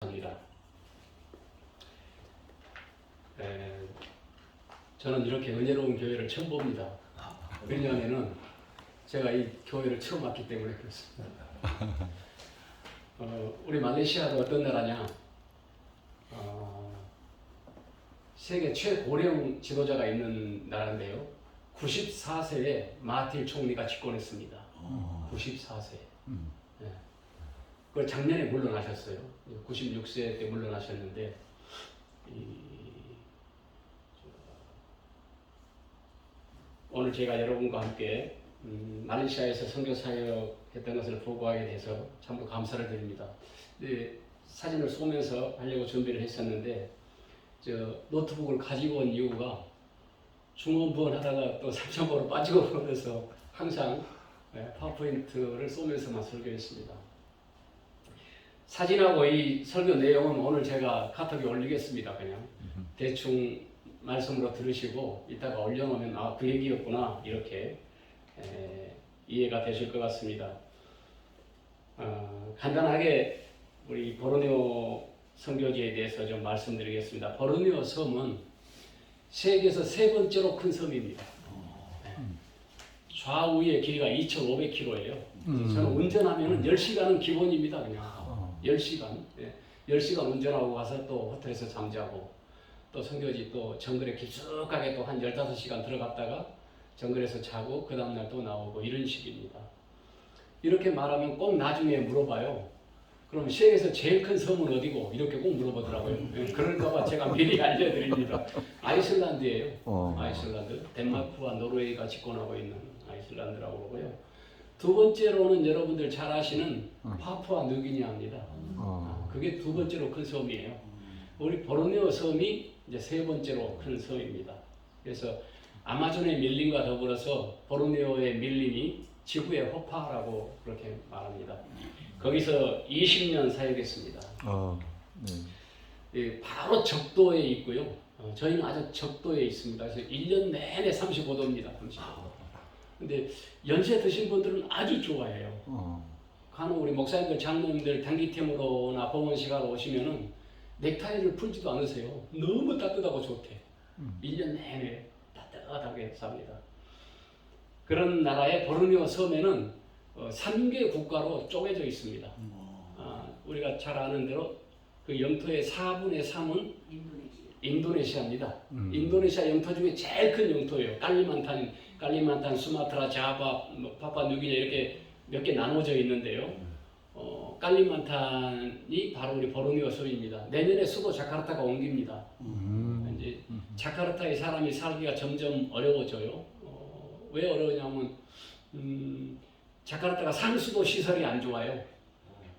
합니다. 저는 이렇게 은혜로운 교회를 처음 봅니다. 왜냐하면 제가 이 교회를 처음 왔기 때문에 그렇습니다. 우리 말레이시아가 어떤 나라냐? 세계 최고령 지도자가 있는 나라인데요. 94세에 마하틸 총리가 집권했습니다. 94세. 네. 그걸 작년에 물러나셨어요. 96세 때 물러나셨는데 오늘 제가 여러분과 함께 말레이시아에서 선교 사역했던 것을 보고하게 돼서 참으로 감사를 드립니다. 사진을 쏘면서 하려고 준비를 했었는데 노트북을 가지고 온 이유가 중원부원 하다가 또 3,000번으로 빠지고 그래서 항상 파워포인트를 쏘면서만 설교했습니다. 사진하고 이 설교 내용은 오늘 제가 카톡에 올리겠습니다. 그냥 대충 말씀으로 들으시고 이따가 올려놓으면 그 얘기였구나 이렇게 이해가 되실 것 같습니다. 간단하게 우리 보르네오 선교지에 대해서 좀 말씀드리겠습니다. 보르네오 섬은 세계에서 세 번째로 큰 섬입니다. 좌우의 길이가 2,500km예요. 저는 운전하면 10시간은 기본입니다. 그냥 10시간. 10시간 운전하고 가서 또 호텔에서 잠자고 또 선교지 또 정글에 깊숙하게 또 한 15시간 들어갔다가 정글에서 자고 그 다음날 또 나오고 이런 식입니다. 이렇게 말하면 꼭 나중에 물어봐요. 그럼 세계에서 제일 큰 섬은 어디고? 이렇게 꼭 물어보더라고요. 그럴까봐 제가 미리 알려드립니다. 아이슬란드예요. 아이슬란드. 덴마크와 노르웨이가 집권하고 있는 아이슬란드라고 그러고요. 두 번째로는 여러분들 잘 아시는 파푸아 뉴기니아입니다. 그게 두 번째로 큰 섬이에요. 우리 보르네오 섬이 이제 세 번째로 큰 섬입니다. 그래서 아마존의 밀림과 더불어서 보르네오의 밀림이 지구의 호파라고 그렇게 말합니다. 거기서 20년 사역했습니다. 바로 적도에 있고요. 저희는 아주 적도에 있습니다. 그래서 1년 내내 35도입니다. 35도. 근데 연세 드신 분들은 아주 좋아해요. 간혹 우리 목사님들, 장로님들 단기템으로나 봉헌시간으로 오시면은 넥타이를 풀지도 않으세요. 너무 따뜻하고 좋대. 1년 내내 따뜻하게 삽니다. 그런 나라의 보르네오 섬에는 3개 국가로 쪼개져 있습니다. 우리가 잘 아는 대로 그 영토의 4분의 3은 인도네시아입니다. 인도네시아 영토 중에 제일 큰 영토예요. 깔리만탄, 수마트라, 자바, 파푸아뉴기니아 이렇게 몇 개 나눠져 있는데요. 깔리만탄이 바로 우리 보르네오 섬입니다. 내년에 수도 자카르타가 옮깁니다. 이제 자카르타의 사람이 살기가 점점 어려워져요. 왜 어려우냐면 자카르타가 상수도 시설이 안 좋아요.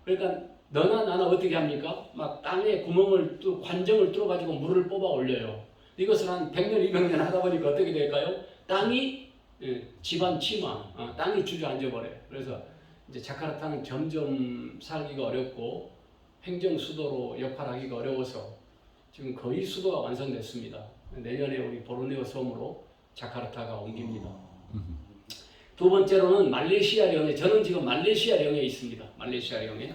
그러니까 너나 나나 어떻게 합니까? 막 땅에 구멍을 관정을 뚫어가지고 물을 뽑아 올려요. 이것을 한 100년, 200년 하다 보니까 어떻게 될까요? 땅이 집안 침하, 땅이 주저앉아 버려요. 그래서 이제 자카르타는 점점 살기가 어렵고 행정 수도로 역할하기가 어려워서 지금 거의 수도가 완성됐습니다. 내년에 우리 보르네오 섬으로 자카르타가 옮깁니다. 두 번째로는 말레이시아령에, 저는 지금 말레이시아령에 있습니다. 말레이시아령에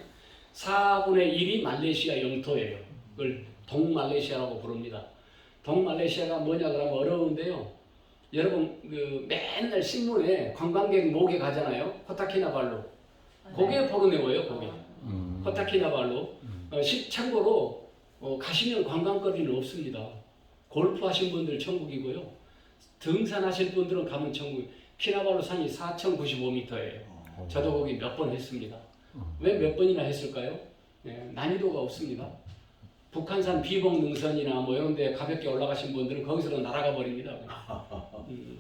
4분의 1이 말레이시아 영토예요. 그걸 동말레이시아라고 부릅니다. 동말레이시아가 뭐냐 그러면 어려운데요. 여러분 맨날 신문에 관광객 목에 가잖아요. 코타키나발루. 그게 보르네오예요. 그게. 코타키나발루. 참고로 가시면 관광거리는 없습니다. 골프 하신 분들 천국이고요. 등산하실 분들은 가면 천국. 키나발루 산이 4,095m예요. 저도 거기 몇 번 했습니다. 왜 몇 번이나 했을까요? 난이도가 없습니다. 북한산 비봉 능선이나 뭐 이런 데 가볍게 올라가신 분들은 거기서 날아가 버립니다.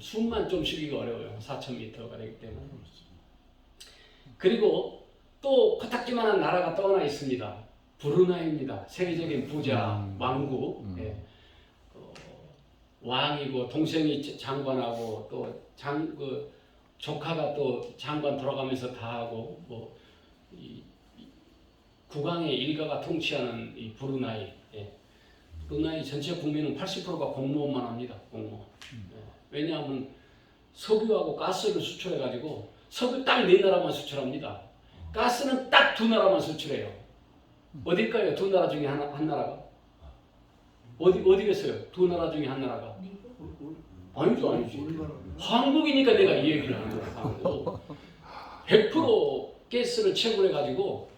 숨만 좀 쉬기가 어려워요. 4,000m가 되기 때문에. 그리고 또 코딱지만한 나라가 또 하나 있습니다. 브루나이입니다. 세계적인 부자, 왕국. 왕이고 동생이 장관하고 또 조카가 또 장관 돌아가면서 다 하고 국왕의 일가가 통치하는 이 브루나이. 브루나이 전체 국민은 80%가 공무원만 합니다. 공무원. 왜냐하면 석유하고 가스를 수출해가지고 석유 딱 4나라만 수출합니다. 가스는 딱 2나라만 수출해요. 어딜까요? 두 나라 중에 한 나라가? 어디겠어요? 두 나라 중에 한 나라가? 아니지. 한국이니까 내가 이 얘기를 하는 거야. 100% 가스를 채굴해가지고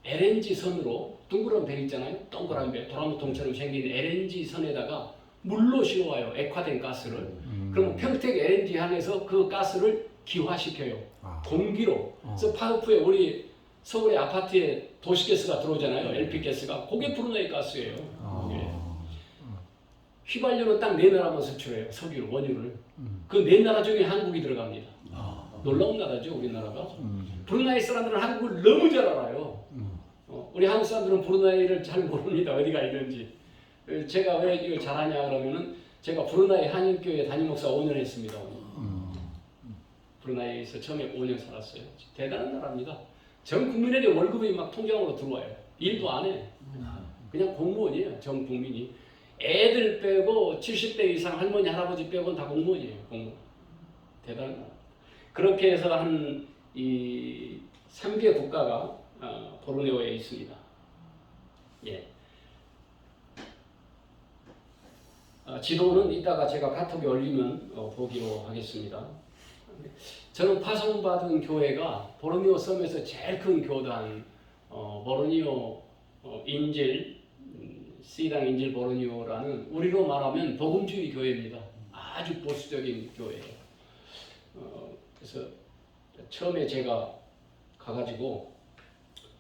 LNG 선으로 둥그런 배 있잖아요. 동그란 배, 도랑통처럼 생긴 LNG 선에다가 물로 실어와요. 액화된 가스를. 그러면 평택 LNG 항에서 그 가스를 기화시켜요. 공기로. 그래서 파우프에 우리 서울의 아파트에 도시가스가 들어오잖아요. LP 가스가. 그게 브루나이 가스예요. 휘발유는 딱 네 나라만 수출해요. 석유를, 원유를. 그 네 나라 중에 한국이 들어갑니다. 놀라운 나라죠, 우리나라가. 브루나이 사람들은 한국을 너무 잘 알아요. 우리 한국 사람들은 브루나이를 잘 모릅니다. 어디가 있는지. 제가 왜 이걸 잘하냐 그러면은 제가 브루나이 한인교회 담임 목사 5년 했습니다. 브루나이에서 처음에 5년 살았어요. 대단한 나라입니다. 전 국민에게 월급이 막 통장으로 들어와요. 일도 안 해. 그냥 공무원이에요. 전 국민이. 애들 빼고 70대 이상 할머니 할아버지 빼고는 다 공무원이에요. 공무원. 대단한 나라. 그렇게 해서 한 이 3개 국가가 보르네오에 있습니다. 예. 지도는 이따가 제가 카톡에 올리면 보기로 하겠습니다. 저는 파송받은 교회가 보르네오 섬에서 제일 큰 교단 보르네오 인질 C당 인질 보르네오라는 우리로 말하면 복음주의 교회입니다. 아주 보수적인 교회예요. 그래서 처음에 제가 가가지고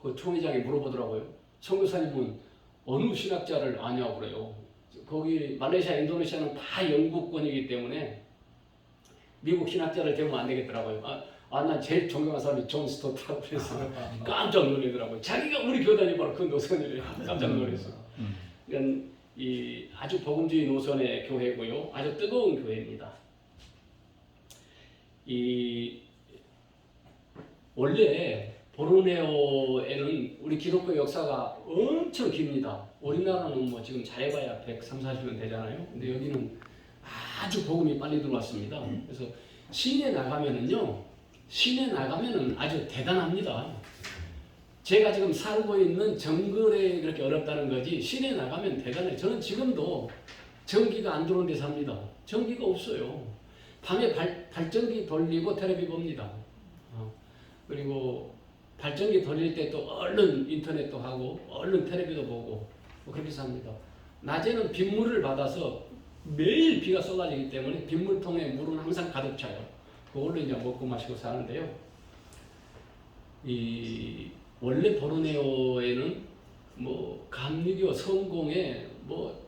그 총회장이 물어보더라고요. 선교사님은 어느 신학자를 아냐고 그래요. 거기 말레이시아, 인도네시아는 다 영국권이기 때문에 미국 신학자를 대면 안 되겠더라고요. 난 제일 존경하는 사람이 존 스토트라고 그래서 깜짝 놀라더라고요. 자기가 우리 교단이 바로 그 노선이래요. 깜짝 놀라서. 이건 이 아주 복음주의 노선의 교회고요. 아주 뜨거운 교회입니다. 원래 보르네오에는 우리 기독교 역사가 엄청 깁니다. 우리나라는 뭐 지금 잘해봐야 130, 40년 되잖아요. 근데 여기는 아주 복음이 빨리 들어왔습니다. 그래서 시내 나가면은 아주 대단합니다. 제가 지금 살고 있는 정글에 그렇게 어렵다는 거지 시내 나가면 대단해요. 저는 지금도 전기가 안 들어오는 데 삽니다. 전기가 없어요. 밤에 발전기 돌리고 텔레비 봅니다. 그리고 발전기 돌릴 때 또 얼른 인터넷도 하고 얼른 텔레비도 보고 그렇게 삽니다. 낮에는 빗물을 받아서 매일 비가 쏟아지기 때문에 빗물통에 물은 항상 가득 차요. 그걸로 이제 먹고 마시고 사는데요. 원래 보르네오에는 뭐 감리교 성공에 뭐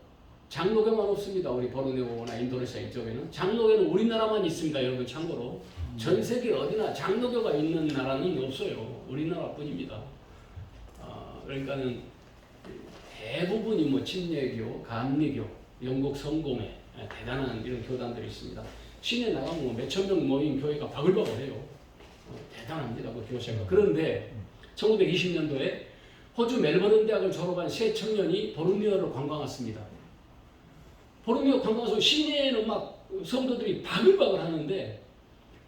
장로교만 없습니다. 우리 보르네오나 인도네시아 이쪽에는 장로교는 우리나라만 있습니다. 여러분 참고로 전 세계 어디나 장로교가 있는 나라는 없어요. 우리나라뿐입니다. 그러니까는 대부분이 뭐 침례교, 감리교, 영국 성공회 대단한 이런 교단들이 있습니다. 시내 나가면 뭐 몇천 명 모인 교회가 바글바글해요. 대단합니다. 그 교세가. 그런데 1920년도에 호주 멜버른 대학을 졸업한 세 청년이 보르네오를 관광 왔습니다. 보르네오 관광 와서 시내에는 막 성도들이 바글바글 하는데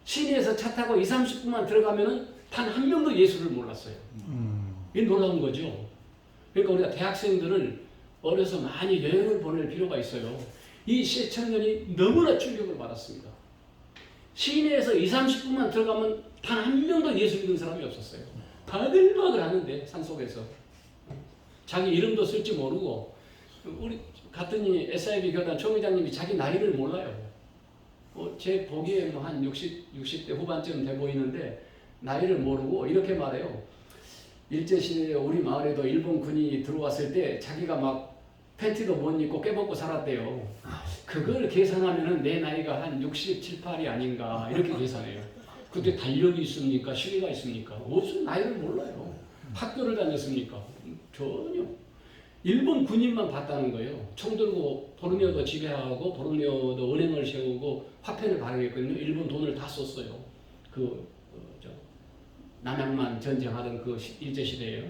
시내에서 차 타고 20-30분만 들어가면은 단 한 명도 예수를 몰랐어요. 이게 놀라운 거죠. 그러니까 우리가 대학생들을 어려서 많이 여행을 보낼 필요가 있어요. 이 세 청년이 너무나 충격을 받았습니다. 시내에서 20-30분만 들어가면 단 한 명도 예수 믿는 사람이 없었어요. 바글바글 하는데 산속에서 자기 이름도 쓸지 모르고 우리 같은 SIB 교단 총회장님이 자기 나이를 몰라요. 제 보기에 뭐 한 60대 후반쯤 돼 보이는데 나이를 모르고 이렇게 말해요. 일제시대에 우리 마을에도 일본 군이 들어왔을 때 자기가 막 팬티도 못 입고 깨벗고 살았대요. 그걸 계산하면은 내 나이가 한 67, 8이 아닌가 이렇게 계산해요. 그때 달력이 있습니까? 시계가 있습니까? 무슨 나이를 몰라요. 학교를 다녔습니까? 전혀. 일본 군인만 봤다는 거예요. 총 들고 보르네오도 지배하고 보르네오도 은행을 세우고 화폐를 발행했거든요. 일본 돈을 다 썼어요. 남양만 전쟁하던 그 일제시대에요.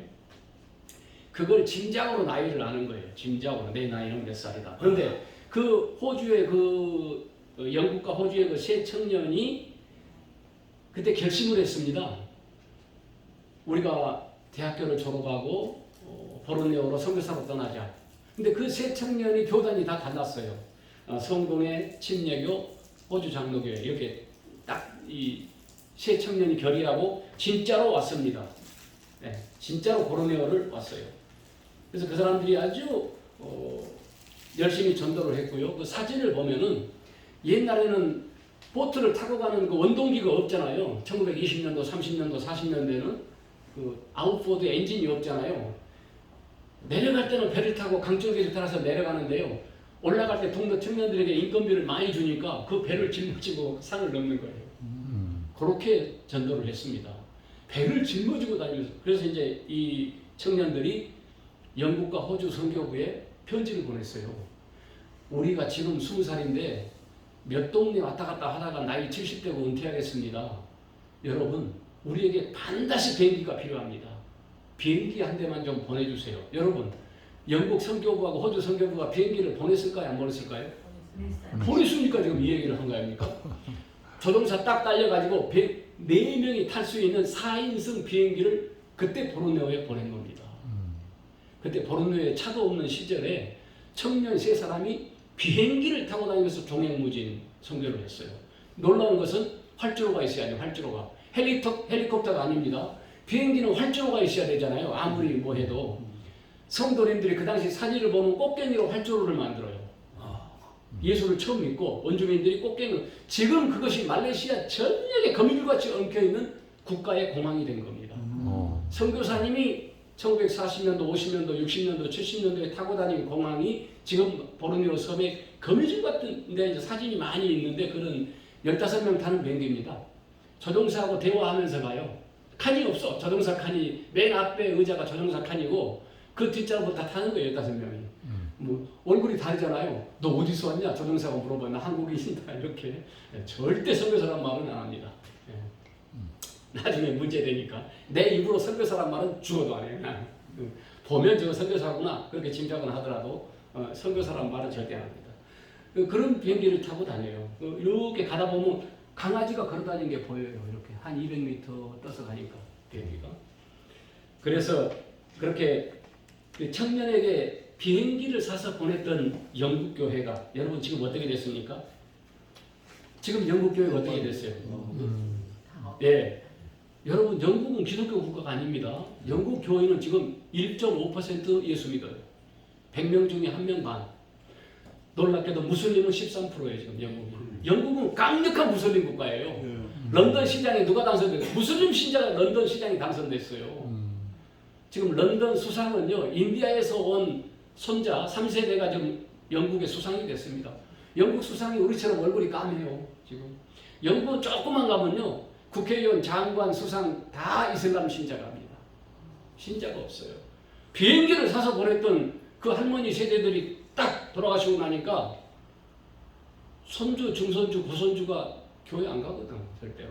그걸 짐작으로 나이를 아는 거예요. 짐작으로 내 나이는 몇 살이다. 그런데 그 호주의 영국과 호주의 그 세 청년이 그때 결심을 했습니다. 우리가 대학교를 졸업하고 보르네오로 선교사로 떠나자. 근데 그 세 청년이 교단이 다 달랐어요. 성공회, 침례교, 호주 장로교회 이렇게 딱 이 세 청년이 결의하고 진짜로 왔습니다. 네, 진짜로 보르네오를 왔어요. 그래서 그 사람들이 아주 열심히 전도를 했고요. 그 사진을 보면은 옛날에는 보트를 타고 가는 그 원동기가 없잖아요. 1920년도, 30년도, 40년대에는 그 아웃보드 엔진이 없잖아요. 내려갈 때는 배를 타고 강줄기를 따라서 내려가는데요. 올라갈 때 동네 청년들에게 인건비를 많이 주니까 그 배를 짊어지고 산을 넘는 거예요. 그렇게 전도를 했습니다. 배를 짊어지고 다니면서. 그래서 이제 이 청년들이 영국과 호주 선교부에 편지를 보냈어요. 우리가 지금 20살인데 몇 동네 왔다 갔다 하다가 나이 70대고 은퇴하겠습니다. 여러분, 우리에게 반드시 비행기가 필요합니다. 비행기 한 대만 좀 보내주세요. 여러분, 영국 선교부하고 호주 선교부가 비행기를 보냈을까요? 안 보냈을까요? 보냈으니까 지금 이 얘기를 한 거 아닙니까? 조종사 딱 딸려가지고 4명이 탈 수 있는 4인승 비행기를 그때 보르네오에 보낸 겁니다. 그때 보르네오에 차도 없는 시절에 청년 3사람이 비행기를 타고 다니면서 종횡무진 선교를 했어요. 놀라운 것은 활주로가 있어야 돼요. 활주로가. 헬리콥터가 아닙니다. 비행기는 활주로가 있어야 되잖아요. 아무리 뭐 해도. 성도님들이 그 당시 사진을 보면 꽃갱이로 활주로를 만들어요. 예수를 처음 믿고 원주민들이 꽃갱이로. 지금 그것이 말레이시아 전역에 거미줄같이 엉켜있는 국가의 공항이 된 겁니다. 선교사님이 1940년도, 50년도, 60년도, 70년도에 타고 다닌 공항이 지금 보르네오 섬에 거미줄 같은 데 이제 사진이 많이 있는데 그런 15명 타는 비행기입니다. 조종사하고 대화하면서 가요. 칸이 없어. 조종사 칸이 맨 앞에 의자가 조종사 칸이고 그 뒷자로 다 타는 거예요. 15명이. 뭐 얼굴이 다르잖아요. 너 어디서 왔냐? 조종사가 물어봐. 나 한국인이다. 이렇게. 절대 선교사란 말은 안 합니다. 나중에 문제되니까 내 입으로 선교사란 말은 죽어도 안 해요. 보면 저 선교사구나 그렇게 짐작은 하더라도 선교사란 말은 절대 안 합니다. 그런 비행기를 타고 다녀요. 이렇게 가다 보면 강아지가 걸어다니는 게 보여요. 이렇게 한 200m 떠서 가니까 비행기가. 그래서 그렇게 청년에게 비행기를 사서 보냈던 영국 교회가 여러분 지금 어떻게 됐습니까? 지금 영국 교회가 어떻게 됐어요? 예. 여러분 영국은 기독교 국가가 아닙니다. 영국 교회는 지금 1.5% 예수 믿어요. 100명 중에 1명 반. 놀랍게도 무슬림은 13%예요. 지금 영국은. 영국은 강력한 무슬림 국가예요. 런던 시장에 누가 당선됐어요? 무슬림 신자가 런던 시장에 당선됐어요. 지금 런던 수상은요. 인디아에서 온 손자 3세대가 지금 영국의 수상이 됐습니다. 영국 수상이 우리처럼 얼굴이 까매요. 지금. 영국은 조금만 가면요. 국회의원, 장관, 수상 다 이슬람 신자가 합니다. 신자가 없어요. 비행기를 사서 보냈던 그 할머니 세대들이 딱 돌아가시고 나니까 손주, 중손주, 고손주가 교회 안 가거든. 절대로.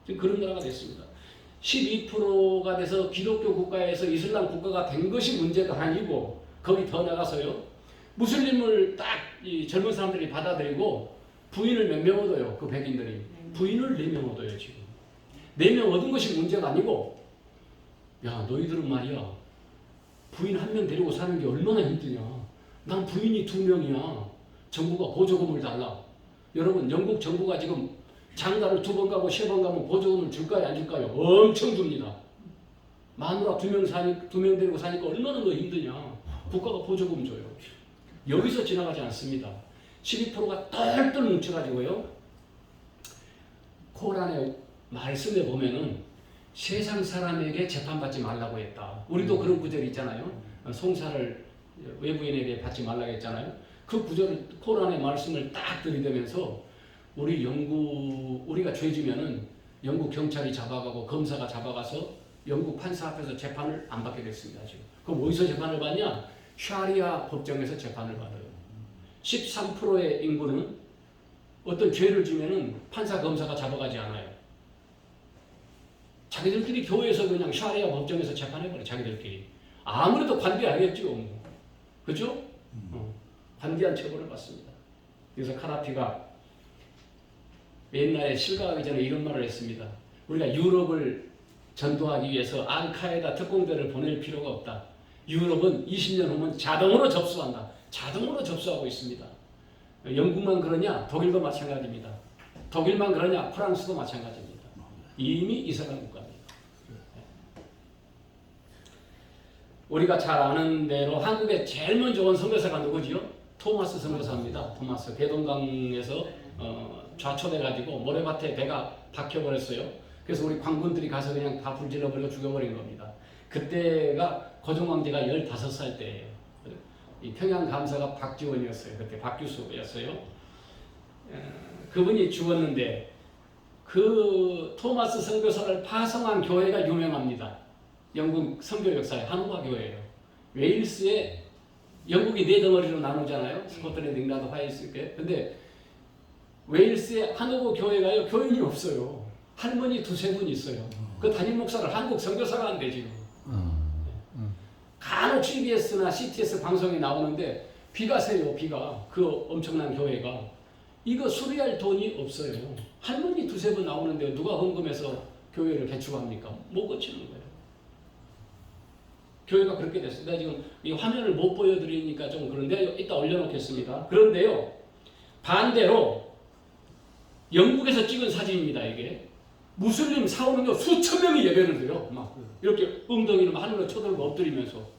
지금 그런 나라가 됐습니다. 12%가 돼서 기독교 국가에서 이슬람 국가가 된 것이 문제가 아니고 거기 더 나가서요. 무슬림을 딱 이 젊은 사람들이 받아들이고 부인을 몇 명 얻어요. 그 백인들이. 부인을 4명 얻어요. 지금. 4명 얻은 것이 문제가 아니고 야 너희들은 말이야. 부인 1명 데리고 사는 게 얼마나 힘드냐. 난 부인이 2명이야. 정부가 보조금을 달라. 여러분 영국 정부가 지금 장가를 2번 가고 3번 가면 보조금을 줄까요? 안 줄까요? 엄청 줍니다. 마누라 2명 데리고 사니까 얼마나 더 힘드냐. 국가가 보조금 줘요. 여기서 지나가지 않습니다. 12%가 똘똘 뭉쳐가지고요. 코란의 말씀에 보면은 세상 사람에게 재판받지 말라고 했다. 우리도 그런 구절이 있잖아요. 송사를 외부인에게 받지 말라고 했잖아요. 그 구절을 코란의 말씀을 딱 들이대면서 우리가 죄지면은 영국 경찰이 잡아가고 검사가 잡아가서 영국 판사 앞에서 재판을 안 받게 됐습니다. 지금. 그럼 어디서 재판을 받냐? 샤리아 법정에서 재판을 받아요. 13%의 인구는 어떤 죄를 지면은 판사 검사가 잡아가지 않아요. 자기들끼리 교회에서 그냥 샤리아 법정에서 재판해버려. 자기들끼리. 아무래도 관대하겠죠. 그죠? 관대한 처벌을 받습니다. 그래서 카다피가 옛날에 실가하기 전에 이런 말을 했습니다. 우리가 유럽을 전도하기 위해서 알카에다 특공대를 보낼 필요가 없다. 유럽은 20년 후면 자동으로 접수한다. 자동으로 접수하고 있습니다. 영국만 그러냐? 독일도 마찬가지입니다. 독일만 그러냐? 프랑스도 마찬가지입니다. 이미 이스라엘 국가입니다. 우리가 잘 아는 대로 한국에 제일 먼저 온 선교사가 누구지요? 토마스 선교사입니다. 토마스 대동강에서 좌초돼가지고 모래밭에 배가 박혀버렸어요. 그래서 우리 광군들이 가서 그냥 다 불질러버리고 죽여버린 겁니다. 그때가 고종황제가 15살 때예요. 이 평양 감사가 박지원이었어요. 그때 박규수였어요. 그분이 죽었는데 그 토마스 선교사를 파송한 교회가 유명합니다. 영국 선교 역사의 한우바 교회예요. 웨일스에 영국이 네 덩어리로 나누잖아요. 스코틀랜드, 잉글랜드, 화일스. 근데 웨일스에 한우바 교회가요, 교인이 없어요. 할머니 두세 분 있어요. 그 담임 목사를 한국 선교사가 한대 지금. 간혹 CBS나 CTS 방송에 나오는데 비가 새요. 비가. 그 엄청난 교회가. 이거 수리할 돈이 없어요. 할머니 두세 분 나오는데 누가 헌금해서 교회를 개축합니까? 못 고치는 거예요. 교회가 그렇게 됐어요. 내가 지금 이 화면을 못 보여드리니까 좀 그런데 이따 올려놓겠습니다. 그런데요, 반대로 영국에서 찍은 사진입니다. 이게 무슬림 사오는요 수천 명이 예배를 드려. 막 이렇게 엉덩이를 하늘로 쳐들고 엎드리면서.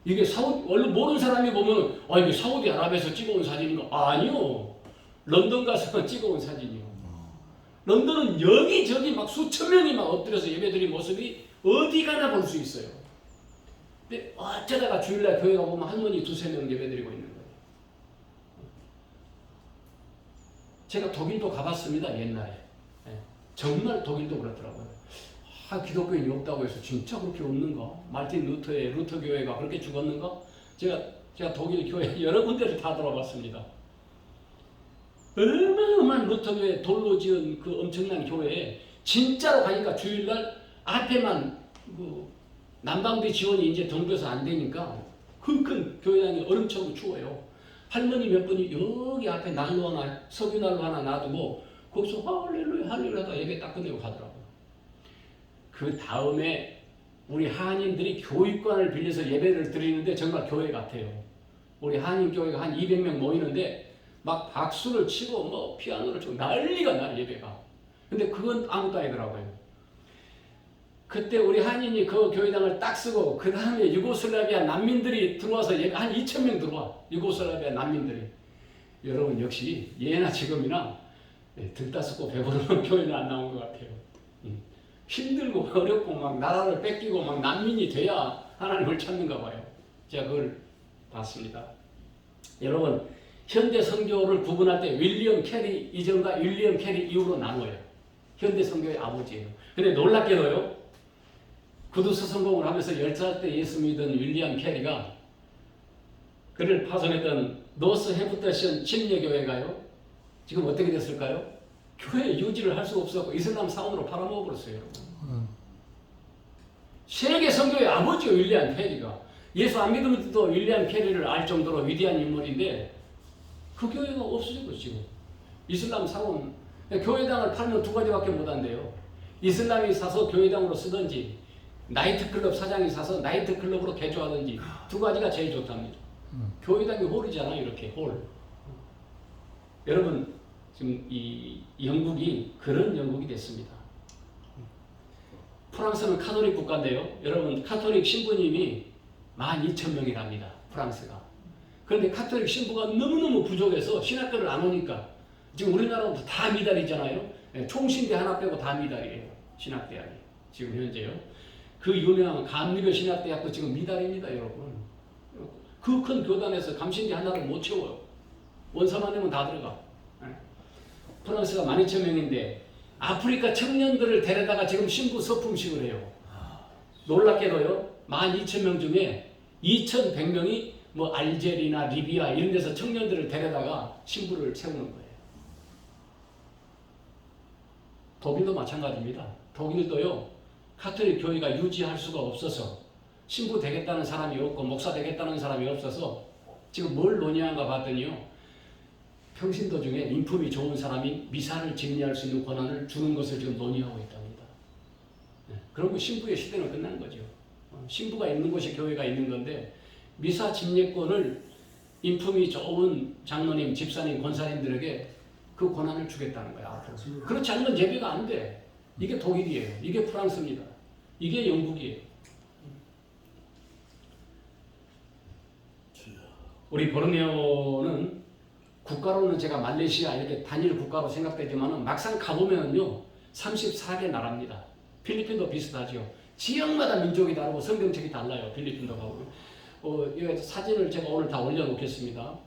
이게 원래 모르는 사람이 보면 이게 사우디아라비아에서 찍어온 사진인가? 아니요. 런던 가서 찍어온 사진이요. 런던은 여기저기 막 수천 명이 막 엎드려서 예배드린 모습이 어디 가나 볼 수 있어요. 근데 어쩌다가 주일날 교회 가보면 할머니 두세 명 예배드리고 있는 거예요. 제가 독일도 가봤습니다. 옛날에. 정말 독일도 그렇더라고요. 기독교인이 없다고 해서 진짜 그렇게 없는가? 말틴 루터의 루터 교회가 그렇게 죽었는가? 제가 독일 교회 여러 군데를 다 돌아봤습니다. 어마어마한 루터 교회 돌로 지은 그 엄청난 교회에 진짜로 가니까 주일날 앞에만 난방비 지원이 이제 정부에서 안 되니까 큰 교회당이 얼음처럼 추워요. 할머니 몇 분이 여기 앞에 난로 하나, 석유 난로 하나 놔두고 거기서 할렐루야 할렐루야 하다 예배 딱 끝내고 가더라고요. 그 다음에 우리 한인들이 교육관을 빌려서 예배를 드리는데 정말 교회 같아요. 우리 한인 교회가 한 200명 모이는데 막 박수를 치고 뭐 피아노를 치고 난리가 나 예배가. 근데 그건 아무것도 아니더라고요. 그때 우리 한인이 그 교회당을 딱 쓰고 그 다음에 유고슬라비아 난민들이 들어와서 한 2,000명 들어와. 유고슬라비아 난민들이. 여러분 역시 예나 지금이나 들따숩고 배부르면 교회는 안 나온 것 같아요. 힘들고 어렵고 막 나라를 뺏기고 막 난민이 돼야 하나님을 찾는가 봐요. 제가 그걸 봤습니다. 여러분 현대 선교를 구분할 때 윌리엄 캐리 이전과 윌리엄 캐리 이후로 나눠요. 현대 선교의 아버지예요. 근데 놀랍게도요. 구두서 성공을 하면서 10살 때 예수 믿은 윌리엄 캐리가 그를 파송했던 노스 햄프터션 침례교회가요. 지금 어떻게 됐을까요? 교회 유지를 할 수가 없었고 이슬람 사원으로 팔아먹어버렸어요. 세계 선교의 아버지요 윌리엄 캐리가. 예수 안 믿으면서도 윌리엄 캐리를 알 정도로 위대한 인물인데 그 교회가 없어졌고 지금. 이슬람 사원 교회당을 팔면 두 가지밖에 못한대요. 이슬람이 사서 교회당으로 쓰든지 나이트클럽 사장이 사서 나이트클럽으로 개조하든지 두 가지가 제일 좋답니다. 교회당이 홀이잖아요. 이렇게 홀. 여러분 지금 이 영국이 그런 영국이 됐습니다. 프랑스는 카톨릭 국가인데요. 여러분 카톨릭 신부님이 12,000명이랍니다. 프랑스가. 그런데 카톨릭 신부가 너무너무 부족해서 신학교를 안 오니까 지금 우리나라도 다 미달이잖아요. 총신대 하나 빼고 다 미달이에요. 신학대학이. 지금 현재요. 그 유명한 감리교 신학대학도 지금 미달입니다. 여러분. 그 큰 교단에서 감신대 하나를 못 채워요. 원서만 내면 다 들어가. 프랑스가 12,000명인데 아프리카 청년들을 데려다가 지금 신부 서품식을 해요. 놀랍게도요. 12,000명 중에 2,100명이 뭐 알제리나 리비아 이런 데서 청년들을 데려다가 신부를 세우는 거예요. 독일도 마찬가지입니다. 독일도요. 카톨릭 교회가 유지할 수가 없어서 신부 되겠다는 사람이 없고 목사 되겠다는 사람이 없어서 지금 뭘 논의한가 봤더니요. 평신도 중에 인품이 좋은 사람이 미사를 집례할 수 있는 권한을 주는 것을 지금 논의하고 있답니다. 그러면 신부의 시대는 끝난 거죠. 신부가 있는 곳이 교회가 있는 건데 미사 집례권을 인품이 좋은 장로님, 집사님, 권사님들에게 그 권한을 주겠다는 거야. 그렇지 않으면 예배가 안 돼. 이게 독일이에요. 이게 프랑스입니다. 이게 영국이에요. 우리 보르네오는 국가로는 제가 말레이시아 이렇게 단일 국가로 생각되지만 막상 가보면요 34개 나라입니다. 필리핀도 비슷하죠. 지역마다 민족이 다르고 성경책이 달라요. 필리핀도 가보면. 이 사진을 제가 오늘 다 올려놓겠습니다.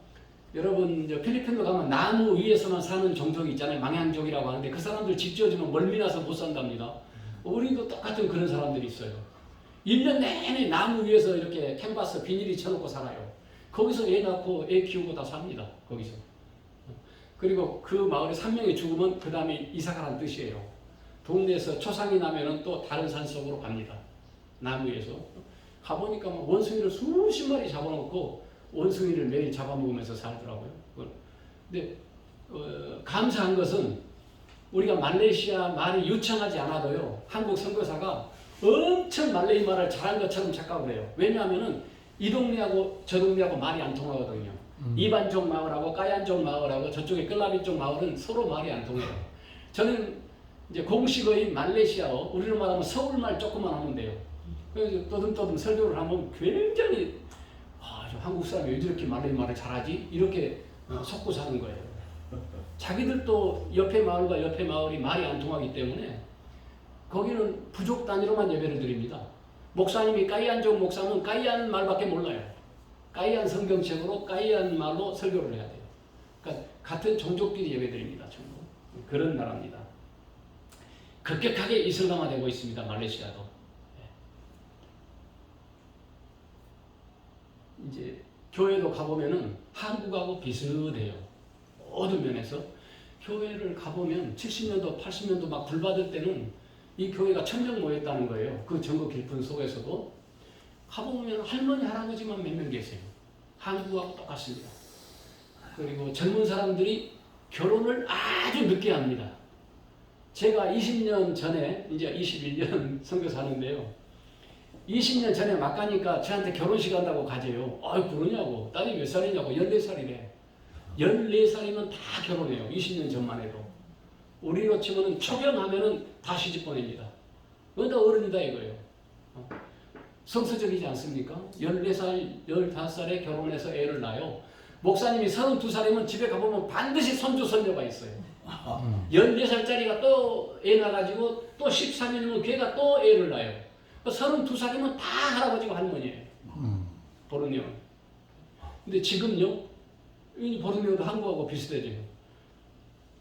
여러분 필리핀도 가면 나무 위에서만 사는 종족이 있잖아요. 망향족이라고 하는데 그 사람들 집 지어주면 멀미나서 못 산답니다. 우리도 똑같은 그런 사람들이 있어요. 1년 내내 나무 위에서 이렇게 캔버스 비닐이 쳐놓고 살아요. 거기서 애 낳고 애 키우고 다 삽니다. 거기서. 그리고 그 마을에 3명이 죽으면 그 다음에 이사가란 뜻이에요. 동네에서 초상이 나면은 또 다른 산속으로 갑니다. 나무에서. 가보니까 막 원숭이를 수십 마리 잡아놓고 원숭이를 매일 잡아먹으면서 살더라고요. 근데 감사한 것은 우리가 말레이시아 말이 유창하지 않아도요. 한국 선교사가 엄청 말레이 말을 잘한 것처럼 착각을 해요. 왜냐하면은 이 동네하고 저 동네하고 말이 안 통하거든요. 이반족 마을하고 까얀족 마을하고 저쪽에 끌라비족 마을은 서로 말이 안 통해요. 저는 이제 공식어인 말레이시아어, 우리로 말하면 서울말 조금만 하면 돼요. 그래서 떠듬떠듬 설교를 하면 굉장히 저 한국 사람이 왜 저렇게 말레이 말을 잘하지? 이렇게 속고 사는 거예요. 자기들도 옆에 마을과 옆에 마을이 말이 안 통하기 때문에 거기는 부족 단위로만 예배를 드립니다. 목사님이 까이안족 목사는 까이안 말밖에 몰라요. 까이안 성경책으로 까이안 말로 설교를 해야 돼요. 그러니까 같은 종족끼리 예배드립니다. 전부. 그런 나라입니다. 급격하게 이슬람화되고 있습니다. 말레이시아도. 이제 교회도 가보면은 한국하고 비슷해요. 모든 면에서. 교회를 가보면 70년도, 80년도 막 불받을 때는 이 교회가 1000명 모였다는 거예요. 그 전국 길품 속에서도. 가보면 할머니, 할아버지만 몇 명 계세요. 한국하고 똑같습니다. 그리고 젊은 사람들이 결혼을 아주 늦게 합니다. 제가 20년 전에, 이제 21년 선교사하는데요. 20년 전에 막 가니까 저한테 결혼식 한다고 가재요. 아유, 그러냐고. 딸이 몇 살이냐고. 14살이래. 14살이면 다 결혼해요. 20년 전만 해도. 우리로 치면은 초경하면은 다 시집 보냅니다. 그건 다 어른이다 이거예요. 성서적이지 않습니까? 14살, 15살에 결혼해서 애를 낳아요. 목사님이 32살이면 집에 가보면 반드시 손주, 손녀가 있어요. 14살짜리가 또 애 낳아가지고 또 13년이면 걔가 또 애를 낳아요. 32살이면 다 할아버지가 할머니예요. 보르네오. 근데 지금요, 보르네오도 한국하고 비슷해져요.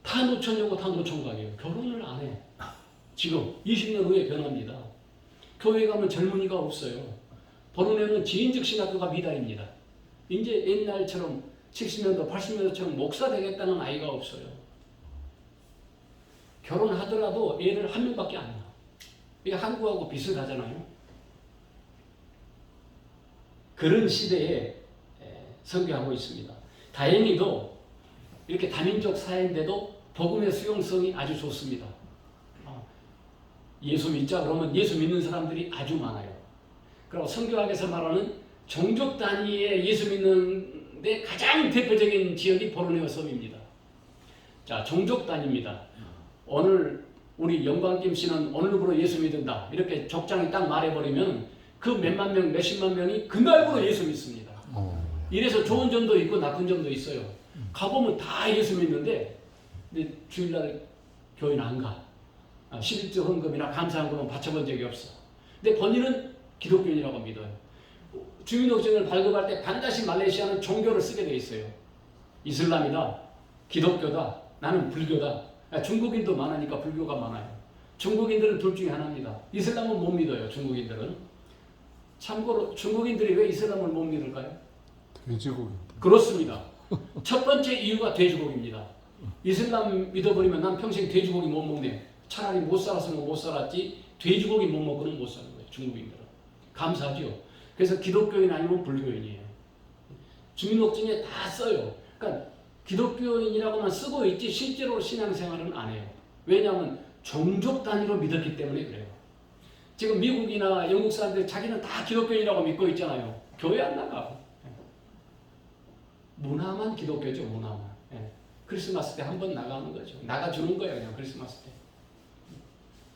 다 노처녀고 다 노총각이에요. 결혼을 안 해. 지금 20년 후에 변합니다. 교회 가면 젊은이가 없어요. 보르네오는 지인적 신학교가 미달입니다. 이제 옛날처럼 70년도, 80년도처럼 목사 되겠다는 아이가 없어요. 결혼하더라도 애를 한 명밖에 안 낳아. 이게 한국하고 비슷하잖아요. 그런 시대에 선교하고 있습니다. 다행히도 이렇게 다민족 사회인데도 복음의 수용성이 아주 좋습니다. 예수 믿자 그러면 예수 믿는 사람들이 아주 많아요. 그리고 선교학에서 말하는 종족 단위의 예수 믿는 데 가장 대표적인 지역이 보르네오 섬입니다. 자, 종족 단위입니다. 오늘 우리 영광김 씨는 오늘부로 예수 믿는다. 이렇게 족장이 딱 말해버리면 그 몇만 명, 몇십만 명이 그날부로 예수 믿습니다. 이래서 좋은 점도 있고 나쁜 점도 있어요. 가보면 다 예수 믿는데 근데 주일날 교회는 안 가. 11조 헌금이나 감사헌금은 바쳐본 적이 없어. 근데 본인은 기독교인이라고 믿어요. 주민등록증을 발급할 때 반드시 말레이시아는 종교를 쓰게 돼 있어요. 이슬람이다, 기독교다, 나는 불교다. 중국인도 많으니까 불교가 많아요. 중국인들은 둘 중에 하나입니다. 이슬람은 못 믿어요. 중국인들은. 참고로 중국인들이 왜 이슬람을 못 믿을까요? 돼지고기. 그렇습니다. 첫 번째 이유가 돼지고기입니다. 이슬람 믿어버리면 난 평생 돼지고기 못 먹네. 차라리 못 살았으면 못 살았지 돼지고기 못 먹고는 못 사는 거예요. 중국인들은. 감사하죠. 그래서 기독교인 아니면 불교인이에요. 주민등록증에 다 써요. 그러니까 기독교인이라고만 쓰고 있지 실제로 신앙생활은 안 해요. 왜냐하면 종족 단위로 믿었기 때문에 그래요. 지금 미국이나 영국 사람들 자기는 다 기독교인이라고 믿고 있잖아요. 교회 안 나가. 문화만 기독교죠, 문화만. 크리스마스 때 한 번 나가는 거죠. 나가주는 거예요, 그냥 크리스마스 때.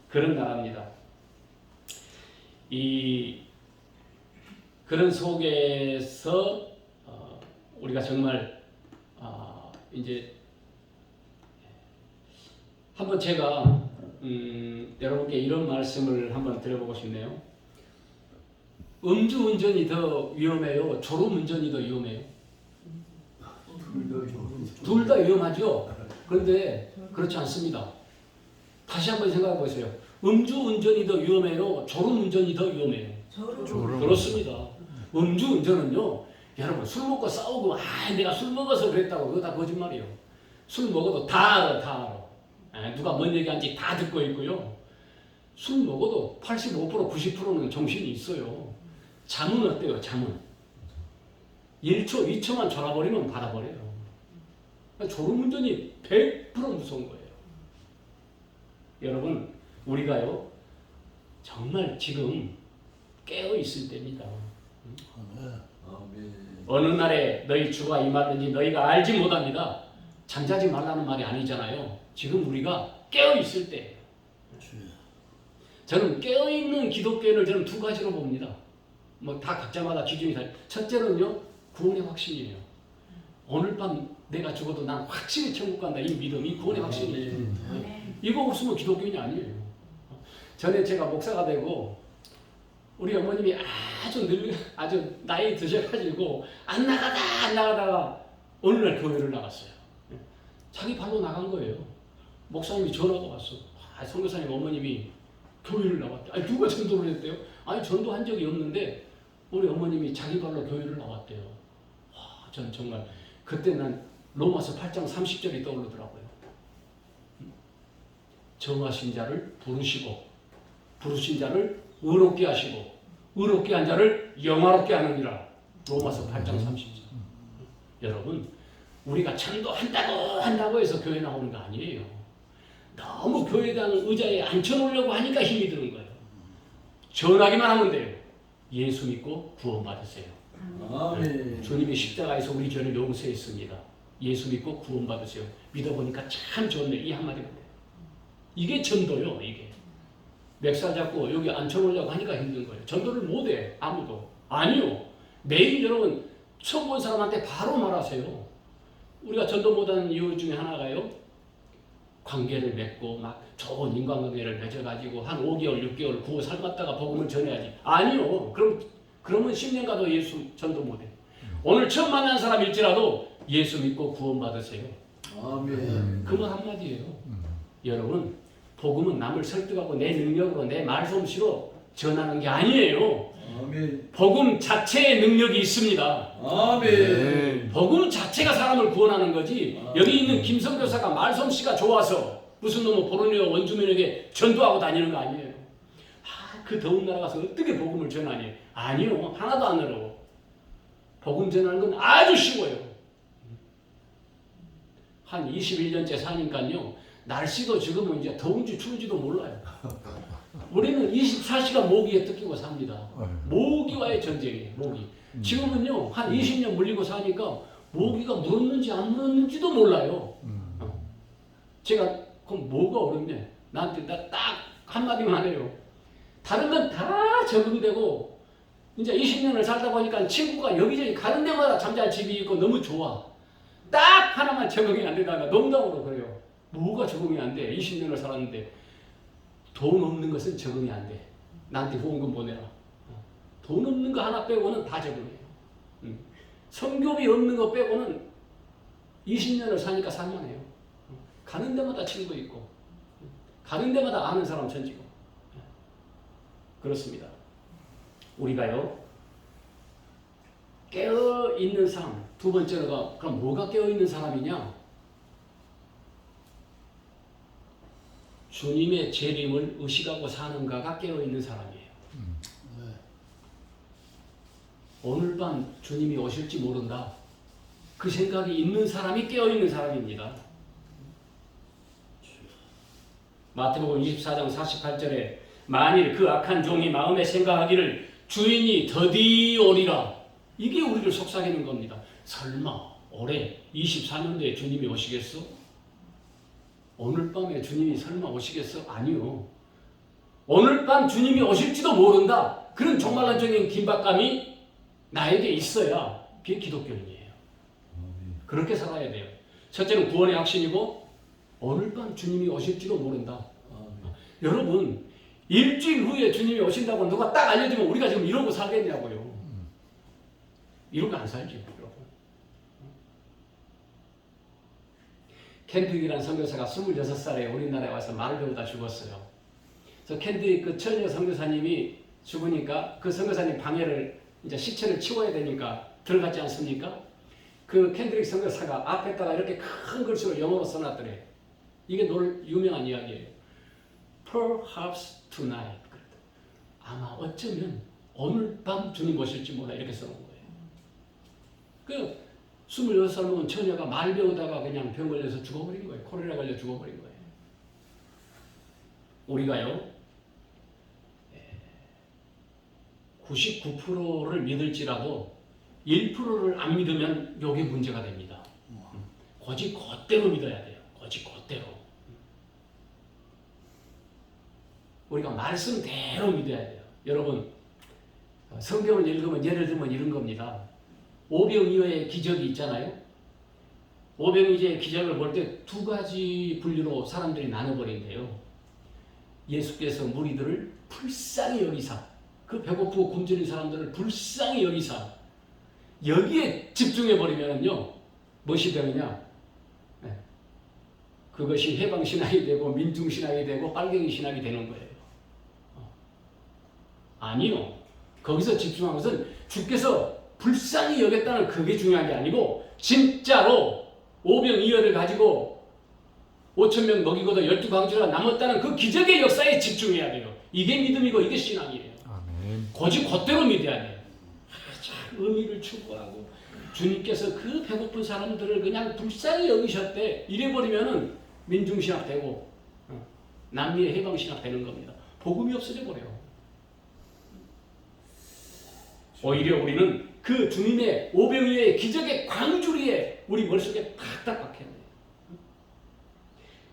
그런 나라입니다. 그런 속에서 우리가 정말 이제 한번 제가 여러분께 이런 말씀을 한번 드려보고 싶네요. 음주운전이 더 위험해요? 졸음운전이 더 위험해요? 둘 다 위험하죠? 그런데 그렇지 않습니다. 다시 한번 생각해 보세요. 음주운전이 더 위험해요? 졸음운전이 더 위험해요? 졸음. 그렇습니다. 음주운전은요, 여러분 술 먹고 싸우고 내가 술 먹어서 그랬다고 그거 다 거짓말이에요. 술 먹어도 다 알아. 누가 뭔 얘기하는지 다 듣고 있고요. 술 먹어도 85% 90%는 정신이 있어요. 잠은 어때요? 잠은 1초 2초만 졸아버리면 받아버려요. 졸음운전이 100% 무서운 거예요. 여러분 우리가요 정말 지금 깨어있을 때입니다. 어느 날에 너희 주가 임하든지 너희가 알지 못합니다. 잠자지 말라는 말이 아니잖아요. 지금 우리가 깨어있을 때. 저는 깨어있는 기독교인을 저는 두 가지로 봅니다. 뭐 다 각자마다 기준이 다르. 첫째는요 구원의 확신이에요. 오늘 밤 내가 죽어도 난 확실히 천국 간다. 이 믿음이 구원의 확신이에요. 이거 없으면 기독교인이 아니에요. 전에 제가 목사가 되고 우리 어머님이 아주 나이 드셔가지고 안 나가다가 어느 날 교회를 나갔어요. 자기 발로 나간 거예요. 목사님이 전화가 왔어. 선교사님 어머님이 교회를 나왔대. 아니 누가 전도를 했대요? 아니 전도한 적이 없는데 우리 어머님이 자기 발로 교회를 나왔대요. 와, 전 정말 그때 난 로마서 8장 30절이 떠오르더라고요. 정하신 자를 부르신 자를 의롭게 하시고 의롭게 한 자를 영화롭게 하느니라. 로마서 8장 30절. 여러분 우리가 전도한다고 해서 교회 나오는 거 아니에요. 너무 교회에 대한 의자에 앉혀놓으려고 하니까 힘이 드는 거예요. 전하기만 하면 돼요. 예수 믿고 구원받으세요. 아멘. 주님이 십자가에서 우리 죄를 용서했습니다. 예수 믿고 구원받으세요. 믿어보니까 참 좋네. 이 한마디가 돼요. 이게 전도요. 이게 멱살 잡고 여기 앉혀놓으려고 하니까 힘든 거예요. 전도를 못해 아무도. 아니요. 매일 여러분 처음 본 사람한테 바로 말하세요. 우리가 전도 못하는 이유 중에 하나가요. 관계를 맺고 막 좋은 인간관계를 맺어가지고 한 5개월, 6개월 구워 삶았다가 복음을 전해야지. 아니요. 그러면 10년 가도 예수 전도 못해. 오늘 처음 만난 사람일지라도 예수 믿고 구원받으세요. 아멘. 그 말 한마디예요. 여러분 복음은 남을 설득하고 내 능력으로 내 말솜씨로 전하는 게 아니에요. 아멘. 복음 자체의 능력이 있습니다. 아멘. 복음 자체가 사람을 구원하는 거지. 아멘. 여기 있는 김성교사가 말솜씨가 좋아서 무슨 놈의 포로니아 원주민에게 전도하고 다니는 거 아니에요. 그 더운 나라 가서 어떻게 복음을 전하니? 아니요. 하나도 안 어려워. 복음 전하는 건 아주 쉬워요. 한 21년째 사니까요. 날씨도 지금은 이제 더운지 추운지도 몰라요. 우리는 24시간 모기에 뜯기고 삽니다. 모기와의 전쟁이에요. 모기. 지금은요 한 20년 물리고 사니까 모기가 물었는지 안 물었는지도 몰라요. 제가 그럼 뭐가 어렵냐? 나한테 나 딱 한마디만 해요. 다른 건 다 적응되고 이제 20년을 살다 보니까 친구가 여기저기 가는 데마다 잠잘 집이 있고 너무 좋아. 딱 하나만 적응이 안 되다가 농담으로 그래요. 뭐가 적응이 안 돼? 20년을 살았는데 돈 없는 것은 적응이 안 돼. 나한테 후원금 보내라. 돈 없는 거 하나 빼고는 다 적응해요. 성교비 없는 거 빼고는 20년을 사니까 살만해요. 가는 데마다 친구 있고 가는 데마다 아는 사람 천지고 그렇습니다. 우리가요 깨어있는 사람 두 번째로가 그럼 뭐가 깨어있는 사람이냐? 주님의 재림을 의식하고 사는가가 깨어있는 사람이에요. 오늘 밤 주님이 오실지 모른다. 그 생각이 있는 사람이 깨어있는 사람입니다. 마태복음 24장 48절에 만일 그 악한 종이 마음에 생각하기를 주인이 더디 오리라. 이게 우리를 속삭이는 겁니다. 설마 올해 24년도에 주님이 오시겠어? 오늘 밤에 주님이 설마 오시겠어? 아니요. 오늘 밤 주님이 오실지도 모른다. 그런 종말론적인 긴박감이 나에게 있어야 그게 기독교인이에요. 그렇게 살아야 돼요. 첫째는 구원의 확신이고 오늘 밤 주님이 오실지도 모른다. 여러분 일주일 후에 주님이 오신다고 누가 딱 알려주면 우리가 지금 이러고 살겠냐고요. 이러고 안 살죠, 여러분. 켄드릭이라는 선교사가 26살에 우리나라에 와서 말을 배우다 죽었어요. 그래서 켄드릭 그 처녀 선교사님이 죽으니까 그 선교사님 방해를 이제 시체를 치워야 되니까 들어갔지 않습니까? 그 켄드릭 선교사가 앞에다가 이렇게 큰 글씨로 영어로 써놨더래. 이게 유명한 이야기예요. Perhaps tonight. 아마 어쩌면 오늘 밤 주님 오실지 몰라 이렇게 써놓은 거예요. 그 26살 먹은 처녀가 말 배우다가 그냥 병 걸려서 죽어버린 거예요. 콜레라 걸려 죽어버린 거예요. 우리가요 99%를 믿을지라도 1%를 안 믿으면 이게 문제가 됩니다. 거짓 그대로 믿어야 돼요. 거짓 그대로. 우리가 말씀대로 믿어야 돼요. 여러분 성경을 읽으면 예를 들면 이런 겁니다. 오병이어의 기적이 있잖아요. 오병이어의 기적을 볼 때 두 가지 분류로 사람들이 나눠버린대요. 예수께서 무리들을 불쌍히 여기사, 그 배고프고 굶주린 사람들을 불쌍히 여기사 여기에 집중해버리면요 무엇이 되느냐? 그것이 해방신학이 되고 민중신학이 되고 빨갱이신학이 되는 거예요. 아니요. 거기서 집중한 것은 주께서 불쌍히 여겼다는 그게 중요한 게 아니고 진짜로 오병이어를 가지고 5,000명 먹이고도 12광주가 남았다는 그 기적의 역사에 집중해야 돼요. 이게 믿음이고 이게 신앙이에요. 아멘. 거짓 그대로 믿어야 돼요. 의미를 추구하고 주님께서 그 배고픈 사람들을 그냥 불쌍히 여기셨대. 이래버리면은 민중신학 되고 남미의 해방신학 되는 겁니다. 복음이 없어져 버려요. 오히려 우리는 그 주님의 오병이어의 기적의 광주리에 우리 머릿속에 탁탁 박혀야 돼요.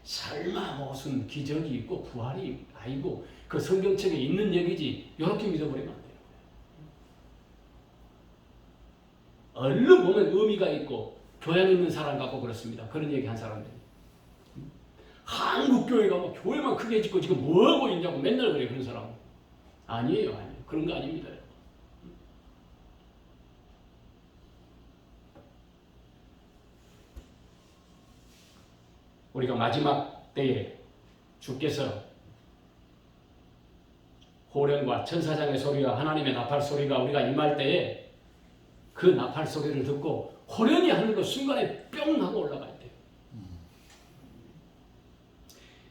설마 무슨 기적이 있고 부활이 아니고 그 성경책에 있는 얘기지 이렇게 믿어버리면 안 돼요. 얼른 보면 의미가 있고 교양 있는 사람 같고 그렇습니다. 그런 얘기 한 사람들이. 한국 교회가 뭐 교회만 크게 짓고 지금 뭐 하고 있냐고 맨날 그래 그런 사람. 아니에요. 그런 거 아닙니다. 우리가 마지막 때에 주께서 호령과 천사장의 소리와 하나님의 나팔 소리가 우리가 임할 때에 그 나팔 소리를 듣고 호련히 하는 그 순간에 뿅 하고 올라가야 돼요.